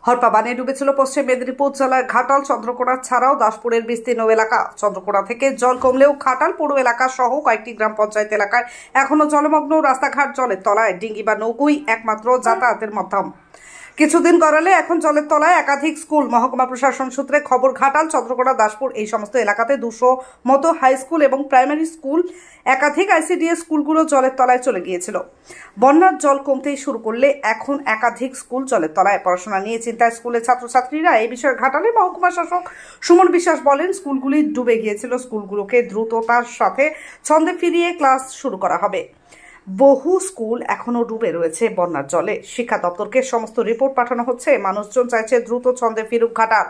হরপা বানে ডুবেছিল পশ্চিম মেদিনীপুর জেলার ঘাটাল চন্দ্রকোনা ছাড়াও দাসপুরের বিস্তীর্ণ এলাকা। চন্দ্রকোনা থেকে জল কমলেও ঘাটাল পৌর এলাকা সহ কয়েকটি গ্রাম পঞ্চায়েত এলাকায় এখনো জলমগ্ন, রাস্তাঘাট জলের তলায়, ডিঙ্গি বা নৌকোই একমাত্র যাতায়াতের মাধ্যম। কিছুদিন গড়ালে এখন জলের তলায় একাধিক স্কুল। মহকুমা প্রশাসন সূত্রে খবর, ঘাটাল, চন্দ্রকোনা, দাসপুর এই সমস্ত এলাকাতে 200 মতো হাই স্কুল এবং প্রাইমারি স্কুল, একাধিক আইসিডিএস স্কুলগুলো জলের তলায় চলে গিয়েছিল। বন্যার জল কমতেই শুরু করলে এখন একাধিক স্কুল জলের তলায়। পড়াশোনা নিয়ে চিন্তায় স্কুলের ছাত্রছাত্রীরা। এই বিষয়ে ঘাটালে মহকুমা শাসক সুমন বিশ্বাস বলেন, স্কুলগুলি ডুবে গিয়েছিল, স্কুলগুলোকে দ্রুততার সাথে ছন্দে ফিরিয়ে ক্লাস শুরু করা হবে। বহু স্কুল এখনো ডুবে রয়েছে বন্যার জলে। শিক্ষা দপ্তরকে সমস্ত রিপোর্ট পাঠানো হচ্ছে। মানুষজন চাইছে দ্রুত ছন্দে ফিরুক ঘাটাল।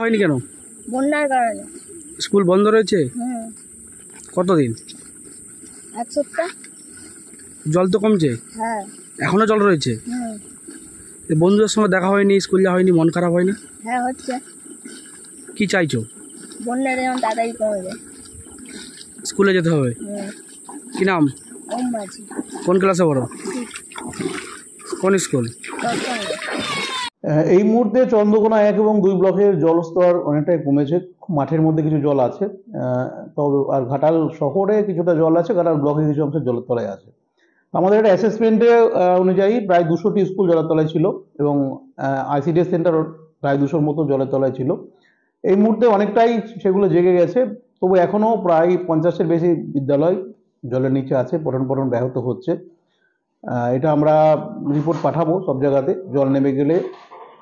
হয়নি কেন? বন্যার কারণে স্কুল বন্ধ রয়েছে। কতদিন? এক সপ্তাহ। জল তো কমছে? হ্যাঁ, এখনো জল রয়েছে। বন্ধুদের সঙ্গে দেখা হয়নি, স্কুল যাওয়া হয়নি, মন খারাপ হয়নি? হ্যাঁ হচ্ছে। কি চাইছো? বন্যার যেমন তাড়াতাড়ি কমে যায়। স্কুলে যেতে হবে। কি নাম? ওম মাঝি। কোন ক্লাসে পড়ো? কোন স্কুল? এই মুহূর্তে চন্দ্রকোনা 1 এবং 2 ব্লকের জলস্তর অনেকটাই কমেছে। মাঠের মধ্যে কিছু জল আছে, তবে আর ঘাটাল শহরে কিছুটা জল আছে, ঘাটাল ব্লকে কিছু অংশ জলের তলায় আছে। আমাদের একটা অ্যাসেসমেন্টে অনুযায়ী প্রায় 200টি স্কুল জলের তলায় ছিল এবং আইসিডিএস সেন্টার প্রায় 200-র মতো জলের তলায় ছিল। এই মুহূর্তে অনেকটাই সেগুলো জেগে গেছে, তবু এখনও প্রায় 50-এর বেশি বিদ্যালয় জলের নিচে আছে, পঠন ব্যাহত হচ্ছে। এটা আমরা রিপোর্ট পাঠাবো সব জায়গাতে। জল নেমে গেলে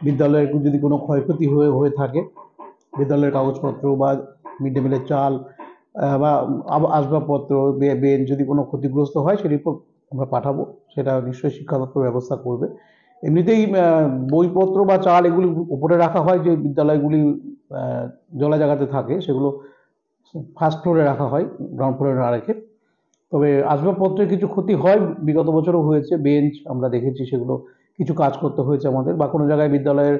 বিদ্যালয়ের যদি কোনো ক্ষয়ক্ষতি হয়ে থাকে, বিদ্যালয়ের কাগজপত্র বা মিড ডে মিলের চাল বা আসবাবপত্র, বেঞ্চ যদি কোনো ক্ষতিগ্রস্ত হয়, সেই রিপোর্ট আমরা পাঠাবো। সেটা নিশ্চয়ই শিক্ষা দপ্তর ব্যবস্থা করবে। এমনিতেই বইপত্র বা চাল এগুলি উপরে রাখা হয়, যে বিদ্যালয়গুলি জলা জায়গাতে থাকে সেগুলো ফার্স্ট ফ্লোরে রাখা হয়, গ্রাউন্ড ফ্লোরে না রেখে। তবে আসবাবপত্রের কিছু ক্ষতি হয়, বিগত বছরও হয়েছে। বেঞ্চ আমরা দেখেছি, সেগুলো কিছু কাজ করতে হয়েছে আমাদের, বা কোনো জায়গায় বিদ্যালয়ের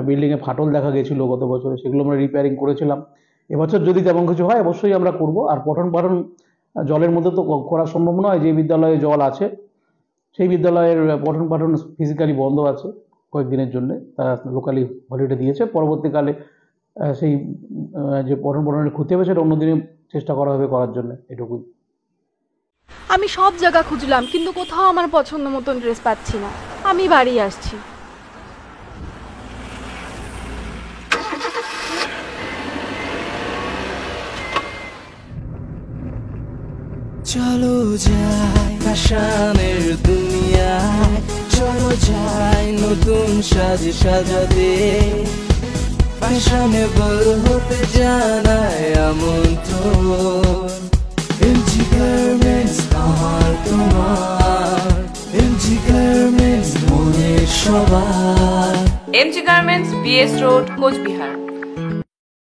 বিল্ডিংয়ে ফাটল দেখা গেছিলো গত বছরে, সেগুলো আমরা রিপেয়ারিং করেছিলাম। এবছর যদি তেমন কিছু হয় অবশ্যই আমরা করব। আর পঠন জলের মধ্যে তো করা সম্ভব নয়। যে বিদ্যালয়ে জল আছে সেই বিদ্যালয়ের পঠন ফিজিক্যালি বন্ধ আছে কয়েকদিনের জন্য, তারা লোকালি হলিডে দিয়েছে। পরবর্তীকালে সেই যে পঠনের ক্ষতি হবে সেটা অন্যদিনে চেষ্টা করা হবে করার জন্য, এটুকুই। আমি সব জায়গা খুঁজলাম, কিন্তু কোথাও আমার পছন্দ মতন ড্রেস পাচ্ছি না। আমি বাড়ি আসছি। চলো যাই ফ্যাশনের দুনিয়ায়, চলো যাই নতুন সাজাতে, ফ্যাশনেবল হতে জানায় আমন্ত্রণ। এমজি গার্মেন্টস আমার তোমার, এমজি গার্মেন্টস মনের সবার। MG garments, BS road, Cooch Behar.